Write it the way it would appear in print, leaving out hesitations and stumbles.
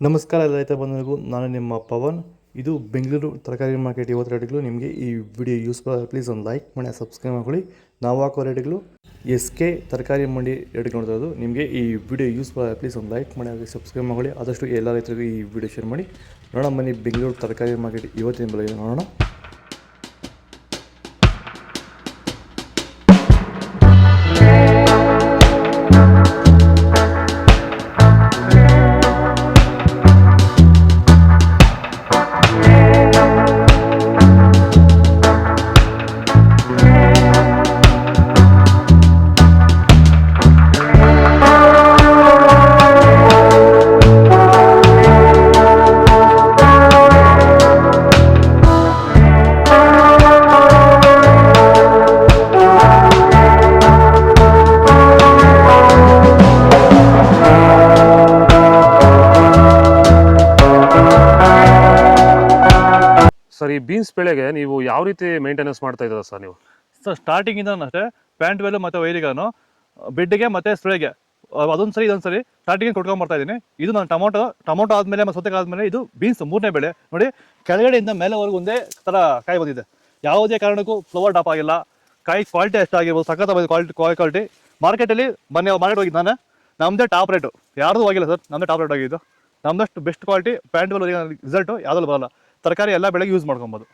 ನಮಸ್ಕಾರ ಎಲ್ಲ ರೈತ ಬಂಧುಗಳಿಗೂ, ನಾನು ನಿಮ್ಮ ಪವನ್. ಇದು ಬೆಂಗಳೂರು ತರಕಾರಿ ಮಾರ್ಕೆಟ್. ಇವತ್ತು ರೇಟ್ಗಳು ನಿಮಗೆ ಈ ವಿಡಿಯೋ ಯೂಸ್ಫುಲ್ ಆಗಿ ಪ್ಲೀಸ್ ಒಂದು ಲೈಕ್ ಮಾಡಿ, ಸಬ್ಸ್ಕ್ರೈಬ್ ಮಾಡ್ಕೊಳ್ಳಿ. ನಾವು ಹಾಕೋ ರೇಟ್ಗಳು SK ತರಕಾರಿ ಮಂಡಿ ರೇಟ್ಗಳು ನೋಡ್ತಾ ಇರೋದು. ನಿಮಗೆ ಈ ವಿಡಿಯೋ ಯೂಸ್ಫುಲ್ ಆಗಿ ಪ್ಲೀಸ್ ಒಂದು ಲೈಕ್ ಮಾಡಿ, ಹಾಗೆ ಸಬ್ಸ್ಕ್ರೈಬ್ ಮಾಡ್ಕೊಳ್ಳಿ. ಆದಷ್ಟು ಎಲ್ಲ ರೈತರಿಗೂ ಈ ವಿಡಿಯೋ ಶೇರ್ ಮಾಡಿ. ನೋಡೋಣ ಬನ್ನಿ ಬೆಂಗಳೂರು ತರಕಾರಿ ಮಾರ್ಕೆಟ್ ಇವತ್ತಿನ ಬೆಲೆ ನೋಡೋಣ. ಸರ್, ಈ ಬೀನ್ಸ್ ಬೆಳೆಗೆ ನೀವು ಯಾವ ರೀತಿ ಮೇಂಟೆನೆನ್ಸ್ ಮಾಡ್ತಾ ಇದ್ದೀರಾ ಸರ್ ನೀವು? ಸರ್, ಸ್ಟಾರ್ಟಿಂಗಿಂದ ಅಷ್ಟೇ ಪ್ಯಾಂಟ್ ವೆಲ್ ಮತ್ತು ವೈರಿಗಾನು ಬೆಡ್ಗೆ ಮತ್ತು ಸ್ಪ್ರೇಗೆ ಅದೊಂದು ಸರಿ ಇದೊಂದು ಸರಿ ಸ್ಟಾರ್ಟಿಂಗ್ ಕೊಟ್ಕೊಂಡ್ಬರ್ತಾ ಇದ್ದೀನಿ. ಇದು ನಾನು ಟೊಮೊಟೊ ಆದಮೇಲೆ ಮತ್ತು ಸೌತೆಕಾಯಿ ಆದಮೇಲೆ ಇದು ಬೀನ್ಸ್ ಮೂರನೇ ಬೆಳೆ. ನೋಡಿ, ಕೆಳಗಡೆಯಿಂದ ಮೇಲೆವರೆಗೂ ಒಂದೇ ಥರ ಕಾಯಿ ಬಂದಿದೆ. ಯಾವುದೇ ಕಾರಣಕ್ಕೂ ಫ್ಲವರ್ ಟಾಪ್ ಆಗಿಲ್ಲ. ಕಾಯಿ ಕ್ವಾಲಿಟಿ ಎಷ್ಟಾಗಿರ್ಬೋದು, ಸಖತ್ ಕ್ವಾಲಿಟಿ. ಮಾರ್ಕೆಟಲ್ಲಿ ಮಾರ್ಕೆಟ್ ಹೋಗಿದ್ದು ನಾನು, ನಮ್ಮದೇ ಟಾಪ್ ರೇಟು, ಯಾರ್ದು ಹೋಗಿಲ್ಲ ಸರ್, ನಮ್ಮದೇ ಟಾಪ್ ರೇಟ್ ಆಗಿದ್ದು. ನಮ್ಮದಷ್ಟು best quality pant well result ಯಾವುದಲ್ಲೂ ಬರಲ್ಲ. ತರಕಾರಿ ಎಲ್ಲ ಬೆಳೆಗೆ ಯೂಸ್ ಮಾಡ್ಕೊಬೋದು.